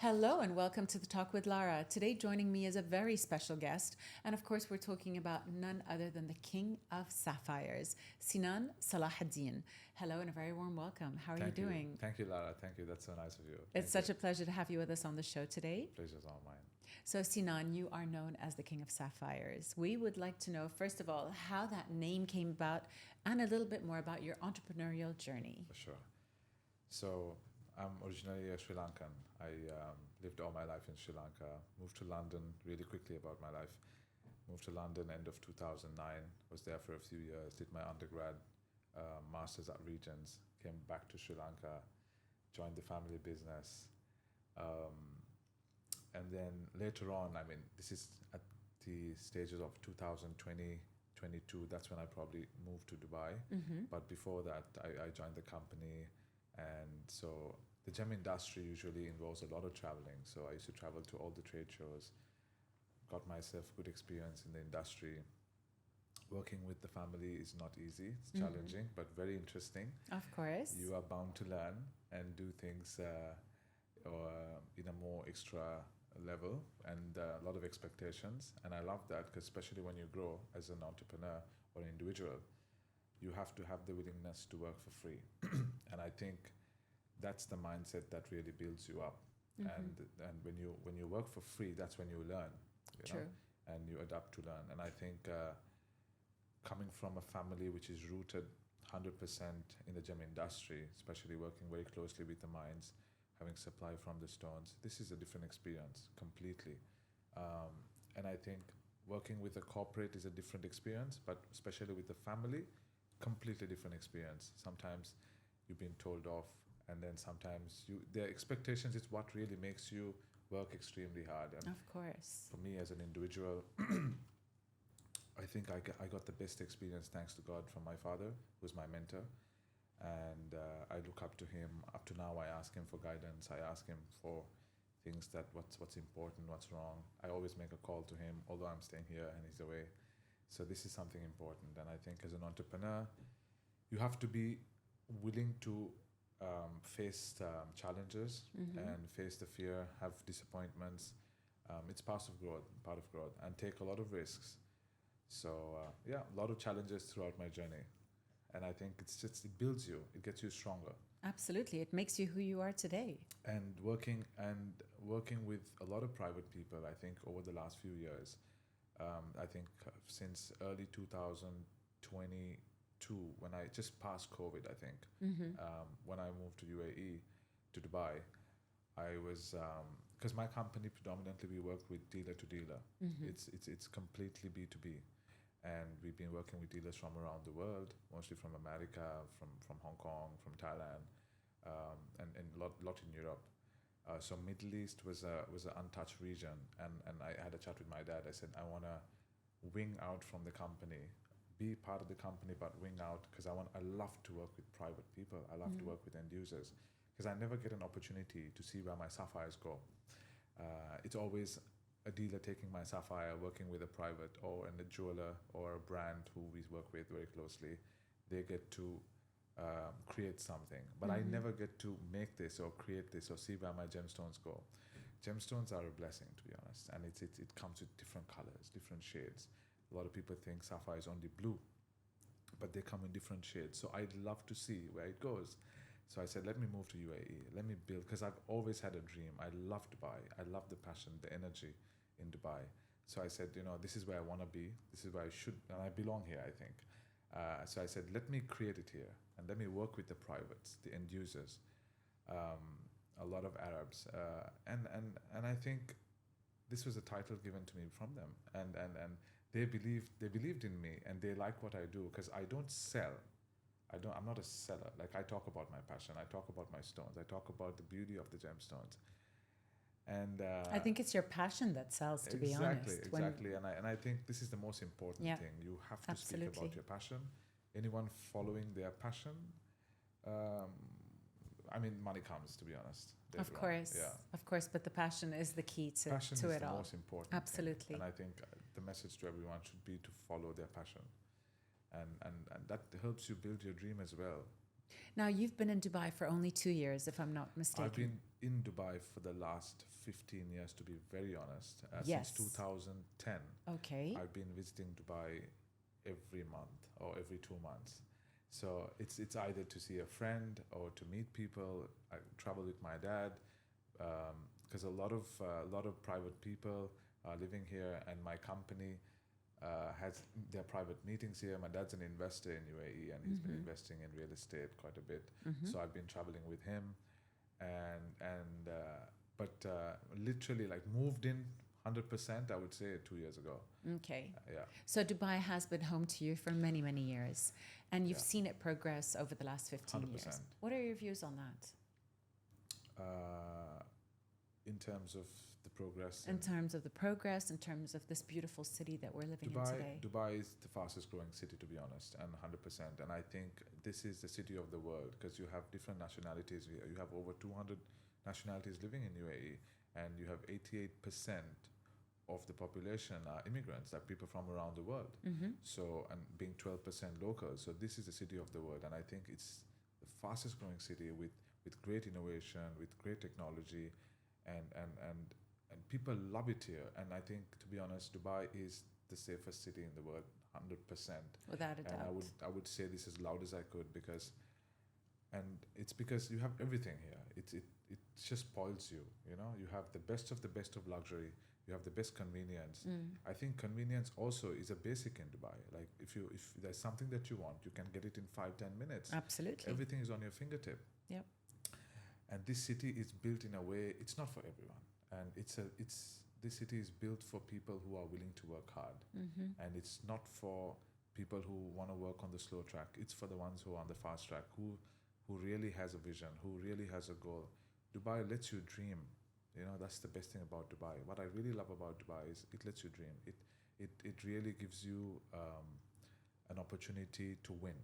Hello and welcome to the Talk with Lara. Today, joining me is a very special guest. And of course, we're talking about none other than the King of Sapphires, Sinan Salahuddin. Hello and a very warm welcome. How are you doing? Thank you, Lara. Thank you. That's so nice of you. It's such a pleasure to have you with us on the show today. Pleasure's all mine. So, Sinan, you are known as the King of Sapphires. We would like to know, first of all, how that name came about and a little bit more about your entrepreneurial journey. For sure. So, I'm originally a Sri Lankan. I lived all my life in Sri Lanka. Moved to London really quickly about my life. Moved to London end of 2009. Was there for a few years. Did my undergrad, masters at Regents. Came back to Sri Lanka. Joined the family business. And then later on, this is at the stages of 2020, 22. That's when I probably moved to Dubai. Mm-hmm. But before that, I joined the company. And so the gem industry usually involves a lot of traveling. So I used to travel to all the trade shows, got myself good experience in the industry. Working with the family is not easy, it's challenging, but very interesting. Of course. You are bound to learn and do things or in a more extra level and a lot of expectations. And I love that because especially when you grow as an entrepreneur or an individual, you have to have the willingness to work for free. And I think that's the mindset that really builds you up. Mm-hmm. And when you work for free, that's when you learn, True. and you adapt to learn. And I think coming from a family which is rooted 100% in the gem industry, especially working very closely with the mines, having supply from the stones, this is a different experience completely. And I think working with a corporate is a different experience, but especially with the family, completely different experience. Sometimes you've been told off, and then sometimes their expectations is what really makes you work extremely hard. And of course. for me as an individual, I think I got the best experience thanks to God from my father, who's my mentor. And I look up to him. Up to now, I ask him for guidance. I ask him for things that what's important, what's wrong. I always make a call to him, although I'm staying here and he's away. So this is something important. And I think as an entrepreneur, you have to be willing to face challenges and face the fear, have disappointments. It's part of growth, and take a lot of risks. So a lot of challenges throughout my journey. And I think it builds you, it gets you stronger. Absolutely. It makes you who you are today. And working with a lot of private people, I think over the last few years, I think since early 2022, when I just passed COVID, I think, when I moved to UAE, to Dubai, I was, because my company predominantly we work with dealer to dealer. It's completely B2B. And we've been working with dealers from around the world, mostly from America, from Hong Kong, from Thailand, and a lot in Europe. So Middle East was an untouched region, and I had a chat with my dad. I said, I want to wing out from the company, be part of the company, but wing out because I love to work with private people. I love to work with end users because I never get an opportunity to see where my sapphires go. It's always a dealer taking my sapphire, working with a private or a jeweler or a brand who we work with very closely. They get to create something, but I never get to make this or create this or see where my gemstones go. Gemstones are a blessing, to be honest, and it comes with different colors, different shades. A lot of people think sapphire is only blue, but they come in different shades. So I'd love to see where it goes. So I said, let me move to UAE, let me build, because I've always had a dream. I love Dubai. I love the passion, the energy in Dubai. So I said, this is where I want to be. This is where I should, and I belong here, I think. So I said, let me create it here, and let me work with the privates, the end users, a lot of Arabs. And I think this was a title given to me from them. And they believed in me, and they like what I do, because I don't sell. I'm not a seller. Like, I talk about my passion. I talk about my stones. I talk about the beauty of the gemstones. And I think it's your passion that sells, to be honest. Exactly. And I think this is the most important thing. You have to speak about your passion. Anyone following their passion, money comes, to be honest. Of course. Yeah. Of course, but the passion is the key to passion to is it the all. most important Absolutely. thing. And I think the message to everyone should be to follow their passion. And that helps you build your dream as well. Now, you've been in Dubai for only 2 years, if I'm not mistaken. I've been in Dubai for the last 15 years, to be very honest. Yes. Since 2010, Okay. I've been visiting Dubai every month or every 2 months. So it's either to see a friend or to meet people. I travel with my dad because a lot of private people are living here, and my company has their private meetings here. My dad's an investor in UAE, and he's been investing in real estate quite a bit. So I've been traveling with him, but literally like moved in 100%. I would say 2 years ago. Okay. Yeah. So Dubai has been home to you for many, many years, and you've Yeah. seen it progress over the last 15 years. 100%. What are your views on that? In terms of the progress. In terms of the progress, in terms of this beautiful city that we're living in today? Dubai is the fastest growing city, to be honest, and 100%. And I think this is the city of the world because you have different nationalities. You have over 200 nationalities living in UAE, and you have 88% of the population are immigrants, that people from around the world. So, and being 12% local. So this is the city of the world, and I think it's the fastest growing city with great innovation, with great technology, and people love it here. And I think, to be honest, Dubai is the safest city in the world, 100%. Without a doubt. And I would say this as loud as I could and it's because you have everything here. It just spoils you. You know, you have the best of luxury. You have the best convenience. I think convenience also is a basic in Dubai. Like if there's something that you want, you can get it in 5-10 minutes. Absolutely. Everything is on your fingertip. Yep. And this city is built in a way, it's not for everyone. And this city is built for people who are willing to work hard. And it's not for people who want to work on the slow track. It's for the ones who are on the fast track, who really has a vision, who really has a goal. Dubai lets you dream. You know, that's the best thing about Dubai. What I really love about Dubai is it lets you dream. It really gives you an opportunity to win.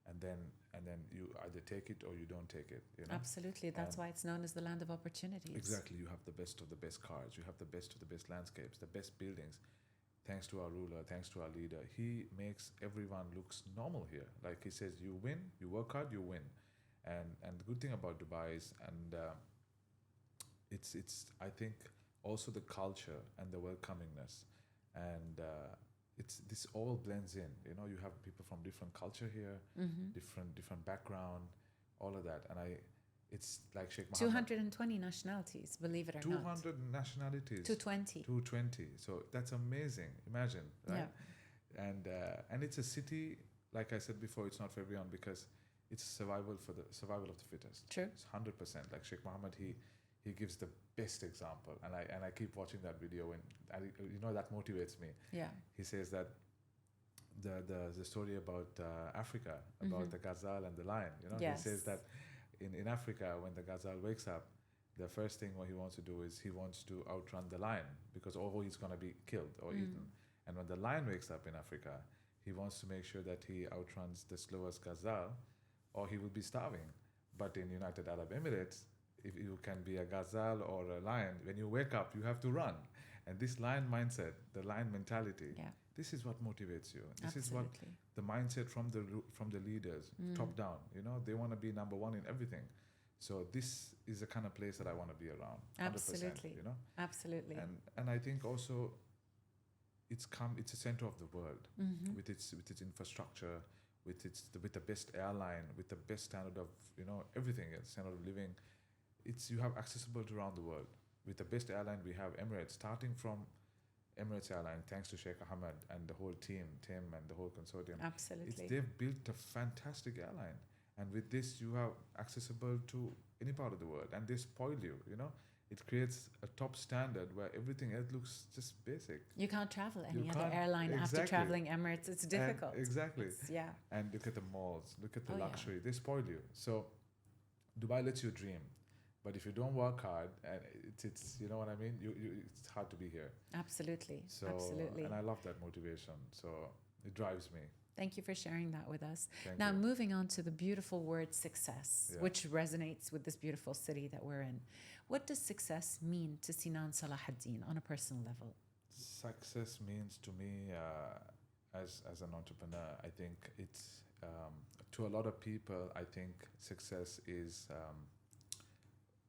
And then you either take it or you don't take it. You know? Absolutely. That's why it's known as the land of opportunities. Exactly. You have the best of the best cars. You have the best of the best landscapes, the best buildings. Thanks to our ruler, thanks to our leader, he makes everyone looks normal here. Like he says, you win, you work hard, you win. And the good thing about Dubai is, it's I think also the culture and the welcomingness, and this all blends in. You know, you have people from different culture here, different background, all of that, and it's like Sheikh Mohammed. 220 nationalities, believe it or 200 not. 200 nationalities. 220. 220. So that's amazing. Imagine, right? Yeah. And it's a city, like I said before, it's not for everyone because it's survival of the fittest. True. It's 100%. Like Sheikh Mohammed, he gives the best example, and I keep watching that video, and that motivates me. Yeah. He says that the story about Africa, about the gazelle and the lion. You know, yes. He says that in Africa, when the gazelle wakes up, the first thing what he wants to do is he wants to outrun the lion because he's going to be killed or eaten. And when the lion wakes up in Africa, he wants to make sure that he outruns the slowest gazelle, or he will be starving. But in United Arab Emirates, if you can be a gazelle or a lion, when you wake up, you have to run. And this lion mindset, the lion mentality, this is what motivates you. This is what the mindset from the leaders, top down. You know, they want to be number one in everything. So this is the kind of place that I want to be around. 100%, Absolutely. you know. Absolutely. And I think also it's a center of the world with its infrastructure, with the best airline, with the best standard of everything, standard of living. You have accessible to around the world. With the best airline, we have Emirates, starting from Emirates Airline, thanks to Sheikh Ahmed and the whole team, Tim and the whole consortium. Absolutely. They've built a fantastic airline. And with this, you have accessible to any part of the world. And they spoil you, It creates a top standard where everything else looks just basic. You can't travel any other airline after traveling Emirates. It's difficult. Exactly. And look at the malls, look at the luxury. They spoil you. So Dubai lets you dream. But if you don't work hard, and it's you know what I mean, it's hard to be here. Absolutely. So, absolutely. And I love that motivation. So it drives me. Thank you for sharing that with us. Thank now, you. moving on to the beautiful word success, which resonates with this beautiful city that we're in. What does success mean to Sinan Salahuddin on a personal level? Success means to me, as an entrepreneur, I think it's to a lot of people, I think success is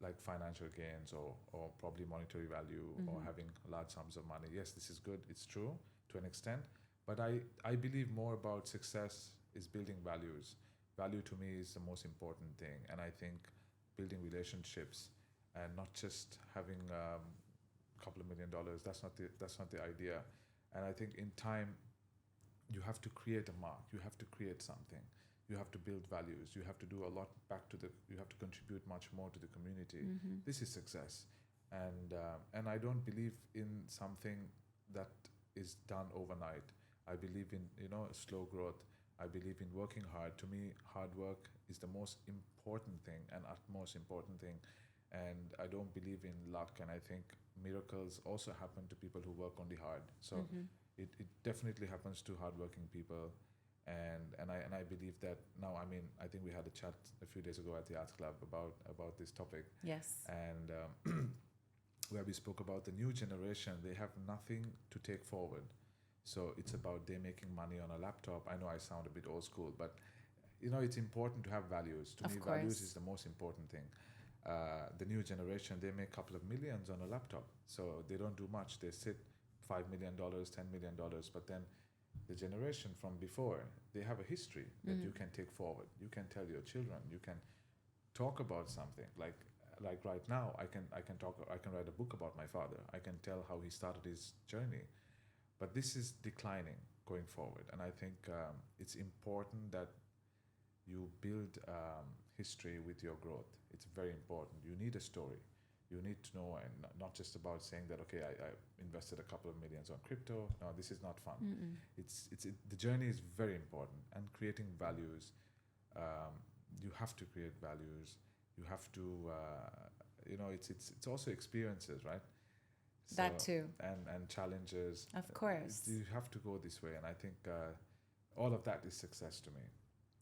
like financial gains or probably monetary value or having large sums of money. Yes, this is good. It's true to an extent. But I believe more about success is building values. Value to me is the most important thing. And I think building relationships and not just having a couple of $1 million, that's not the idea. And I think in time, you have to create a mark. You have to create something. You have to build values. You have to do a lot you have to contribute much more to the community. This is success. And I don't believe in something that is done overnight. I believe in, slow growth. I believe in working hard. To me, hard work is the most important thing and utmost important thing. And I don't believe in luck. And I think miracles also happen to people who work only hard. So it definitely happens to hardworking people. And I believe that now. I mean, I think we had a chat a few days ago at the Arts Club about this topic. Yes. And where we spoke about the new generation, they have nothing to take forward. So it's about they making money on a laptop. I know I sound a bit old school, but it's important to have values. To me, values is the most important thing. The new generation, they make a couple of millions on a laptop, so they don't do much. They sit $5 million, $10 million, but then the generation from before, they have a history that you can take forward. You can tell your children. You can talk about something like right now. I can write a book about my father. I can tell how he started his journey, but this is declining going forward. And I think it's important that you build history with your growth. It's very important. You need a story. You need to know, and not just about saying that, okay, I invested a couple of millions on crypto. No, this is not fun. The journey is very important, and creating values. You have to create values. You have to, it's also experiences, right? So, that too. And challenges. Of course. You have to go this way, and I think all of that is success to me.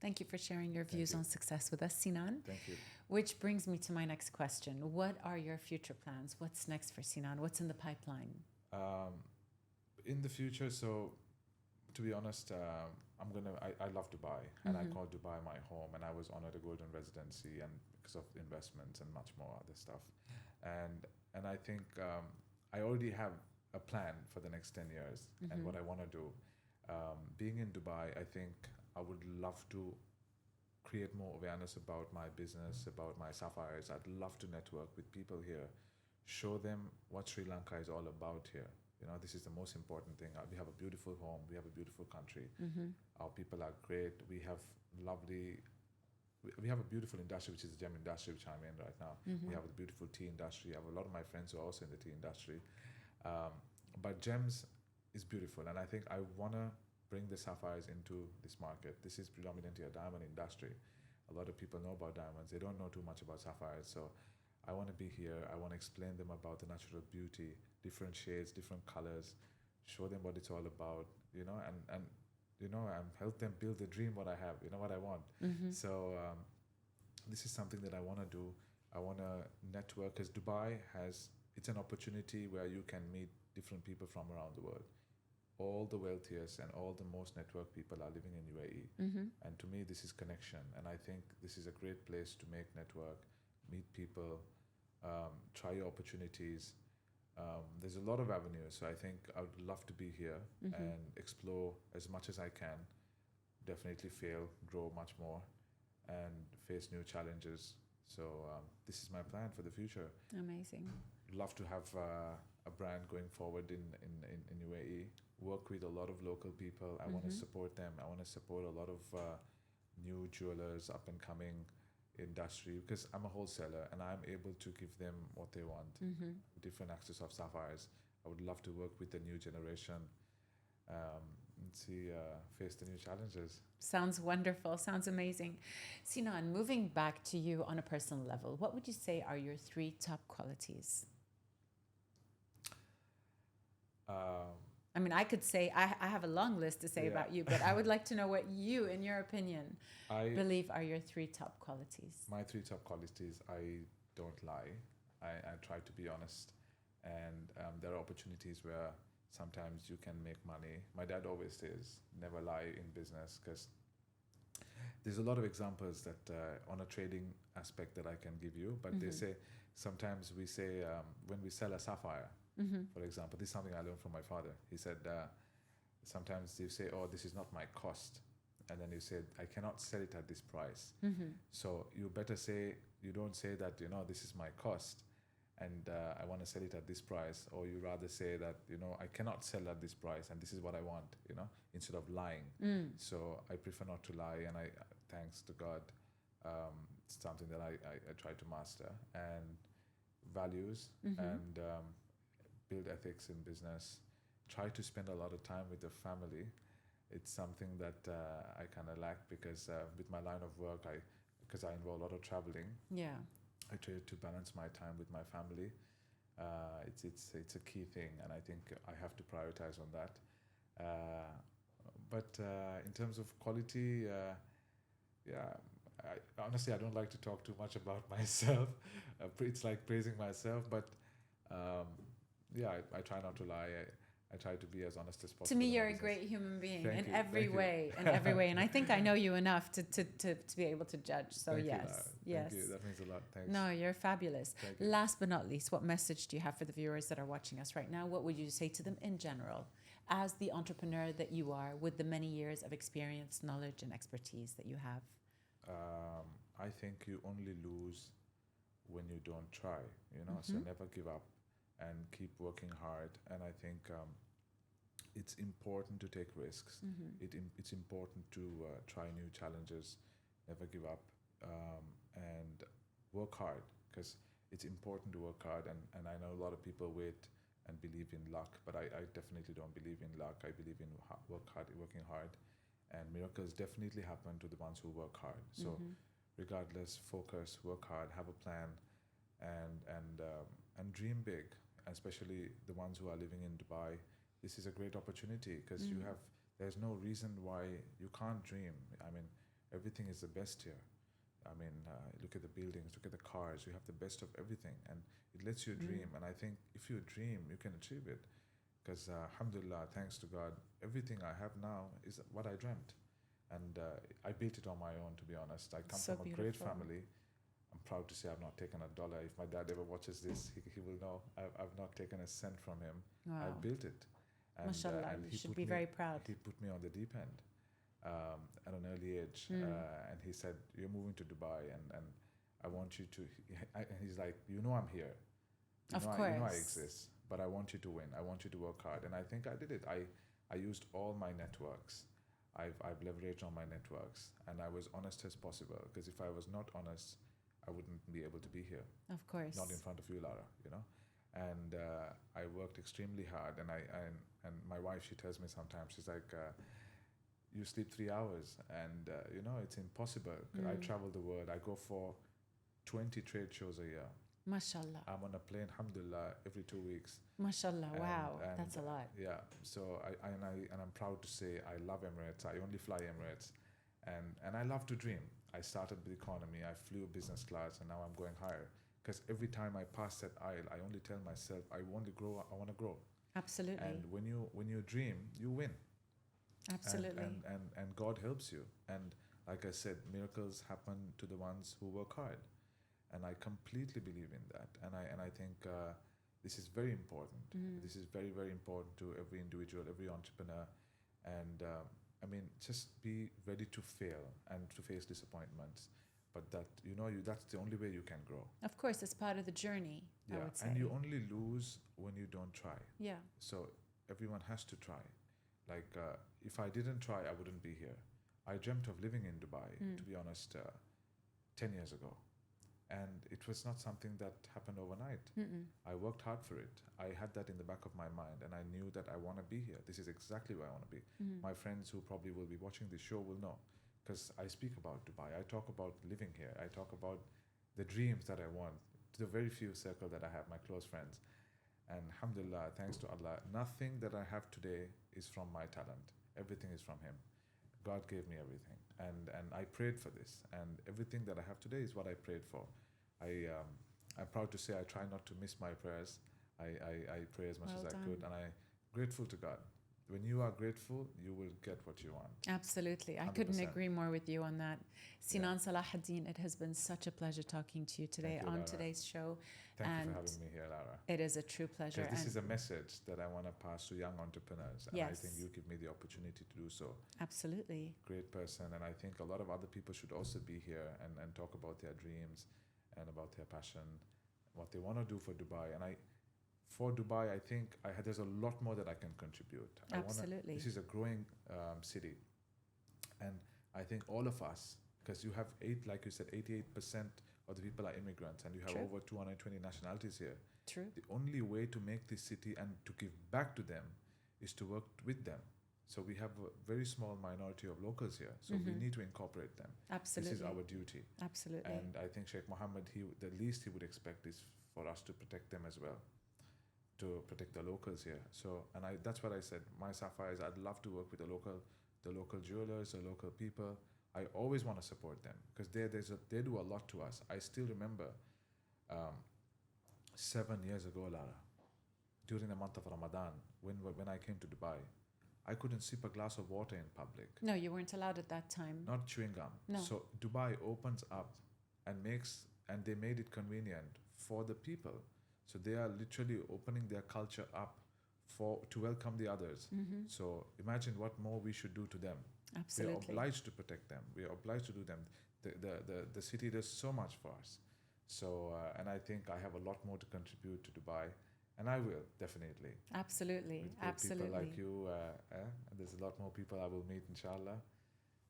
Thank you for sharing your views on success with us, Sinan. Thank you. Which brings me to my next question. What are your future plans? What's next for Sinan? What's in the pipeline? In the future, so to be honest, I love Dubai, and I call Dubai my home, and I was honored a golden residency and because of investments and much more other stuff. And I think I already have a plan for the next 10 years and what I want to do. Being in Dubai, I think I would love to create more awareness about my business, about my sapphires. I'd love to network with people here, show them what Sri Lanka is all about here. This is the most important thing. We have a beautiful home. We have a beautiful country. Our people are great. We have a beautiful industry, which is the gem industry, which I'm in right now. We have a beautiful tea industry. I have a lot of my friends who are also in the tea industry. But gems is beautiful, and I think I want to bring the sapphires into this market. This is predominantly a diamond industry. A lot of people know about diamonds. They don't know too much about sapphires. So I want to be here. I want to explain them about the natural beauty, different shades, different colors, show them what it's all about, and help them build the dream what I have, what I want. So this is something that I want to do. I want to network, because Dubai it's an opportunity where you can meet different people from around the world. All the wealthiest and all the most networked people are living in UAE. And to me, this is connection. And I think this is a great place to make network, meet people, try your opportunities. There's a lot of avenues. So I think I would love to be here and explore as much as I can. Definitely fail, grow much more, and face new challenges. So this is my plan for the future. Amazing. Love to have a brand going forward in UAE. Work with a lot of local people. I want to support them. I want to support a lot of new jewelers, up and coming industry, because I'm a wholesaler and I'm able to give them what they want. Different access of sapphires. I would love to work with the new generation and face the new challenges. Sounds wonderful. Sounds amazing. Sinan, moving back to you on a personal level, what would you say are your 3 top qualities? I mean, I could say, I have a long list to say about you, but I would like to know what you, in your opinion, believe are your 3 top qualities. My 3 top qualities: I don't lie. I try to be honest. And there are opportunities where sometimes you can make money. My dad always says, never lie in business, because there's a lot of examples that on a trading aspect that I can give you, but they say sometimes we say when we sell a sapphire, for example, this is something I learned from my father. He said sometimes you say, oh, this is not my cost, and then you said, I cannot sell it at this price. So you better say, you don't say that, this is my cost and I want to sell it at this price, or you rather say that, I cannot sell at this price and this is what I want, instead of lying. So I prefer not to lie, and I, thanks to God, it's something that I try to master, and values and build ethics in business. Try to spend a lot of time with the family. It's something that I kind of lack because with my line of work, because I involve a lot of traveling. Yeah. I try to balance my time with my family. It's a key thing, and I think I have to prioritize on that. But in terms of quality, honestly, I don't like to talk too much about myself. It's like praising myself, but I try not to lie. I try to be as honest as possible. To me, you're a great human being Thank in you. every Thank way, you. in every way. And I think I know you enough to be able to judge. So Thank you, yes, Lara. yes. Thank you. That means a lot. Thanks. No, you're fabulous. Thank you. Last but not least, what message do you have for the viewers that are watching us right now? What would you say to them in general, as the entrepreneur that you are, with the many years of experience, knowledge, and expertise that you have? I think you only lose when you don't try, so never give up and keep working hard. And I think it's important to take risks. It's important to try new challenges, never give up, and work hard, because it's important to work hard. And I know a lot of people wait and believe in luck, but I definitely don't believe in luck. I believe in working hard, and miracles definitely happen to the ones who work hard. So regardless, focus, work hard, have a plan, and dream big, especially the ones who are living in Dubai. This is a great opportunity because there's no reason why you can't dream. I mean, everything is the best here. I mean, look at the buildings, look at the cars. You have the best of everything, and it lets you dream. And I think if you dream, you can achieve it. Because alhamdulillah, thanks to God, everything I have now is what I dreamt. And I built it on my own, to be honest. I come from a great family. I'm proud to say I've not taken a dollar. If my dad ever watches this, he will know I've not taken a cent from him. Wow. I built it. And, Mashallah, and you should be very proud. He put me on the deep end at an early age. And he said, you're moving to Dubai, and I want you to... he's like, I'm here. Of course. You know I exist, but I want you to win. I want you to work hard. And I think I did it. I used all my networks. I've leveraged on my networks, and I was honest as possible, because if I was not honest, I wouldn't be able to be here. Of course. Not in front of you, Lara, And I worked extremely hard, and and my wife, she tells me sometimes, she's like, you sleep 3 hours, and it's impossible. I travel the world. I go for 20 trade shows a year. Mashallah. I'm on a plane, alhamdulillah, every 2 weeks. Mashallah, wow, that's a lot. Yeah, so I'm proud to say I love Emirates. I only fly Emirates, and I love to dream. I started with economy, I flew business class, and now I'm going higher. Because every time I pass that aisle, I only tell myself, I want to grow, I want to grow. Absolutely. And when you dream, you win. Absolutely. And God helps you. And like I said, miracles happen to the ones who work hard. And I completely believe in that. And I think this is very important. This is very, very important to every individual, every entrepreneur. And just be ready to fail and to face disappointments. But that's the only way you can grow. Of course, it's part of the journey, I would say. And you only lose when you don't try. Yeah. So everyone has to try. Like, if I didn't try, I wouldn't be here. I dreamt of living in Dubai, to be honest, 10 years ago. And it was not something that happened overnight. I worked hard for it. I had that in the back of my mind, and I knew that I want to be here. This is exactly where I want to be. My friends who probably will be watching this show will know, because I speak about Dubai. I talk about living here. I talk about the dreams that I want, to the very few circle that I have, my close friends. And alhamdulillah, thanks to Allah, nothing that I have today is from my talent. Everything is from Him. God gave me everything, and I prayed for this, and everything that I have today is what I prayed for. I'm proud to say I try not to miss my prayers. I pray as much as I could, and I'm grateful to God when you are grateful, you will get what you want. Absolutely. I couldn't 100%. agree more with you on that. Sinan Salahuddin, it has been such a pleasure talking to you today Thank you, on Lara. today's show. Thank you And for having me here, Lara. it is a true pleasure. Because this And is a message that I want to pass to young entrepreneurs. And I think Yes. you give me the opportunity to do so. absolutely. Great person. And I think a lot of other people should also be here and talk about their dreams and about their passion, what they want to do for Dubai. And for Dubai, I think there's a lot more that I can contribute. Absolutely. This is a growing city. And I think all of us, because you have like you said, 88% of the people are immigrants, and you have True. over 220 nationalities here. True. The only way to make this city and to give back to them is to work with them. So we have a very small minority of locals here. So we need to incorporate them. Absolutely. This is our duty. Absolutely. And I think Sheikh Mohammed, the least he would expect is for us to protect them as well, to protect the locals here. So, and that's what I said. My Sapphires, I'd love to work with the local jewelers, the local people. I always want to support them because they do a lot to us. I still remember 7 years ago, Lara, during the month of Ramadan, when I came to Dubai, I couldn't sip a glass of water in public. No, you weren't allowed at that time. Not chewing gum. No. So Dubai opens up and they made it convenient for the people. So they are literally opening their culture up to welcome the others. So imagine what more we should do to them. Absolutely. We are obliged to protect them. We are obliged to do them. The city does so much for us. So, and I think I have a lot more to contribute to Dubai. And I will, definitely. Absolutely. With great Absolutely. people like you. And there's a lot more people I will meet, inshallah.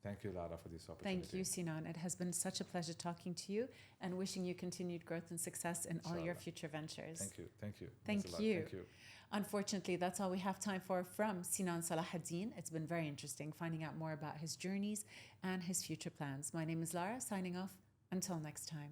Thank you, Lara, for this opportunity. Thank you, Sinan. It has been such a pleasure talking to you and wishing you continued growth and success in all your Inshallah. future ventures. Thank you. Thank you. Thank Thanks a lot. you. Thank you. Unfortunately, that's all we have time for from Sinan Salahuddin. It's been very interesting finding out more about his journeys and his future plans. My name is Lara, signing off. Until next time.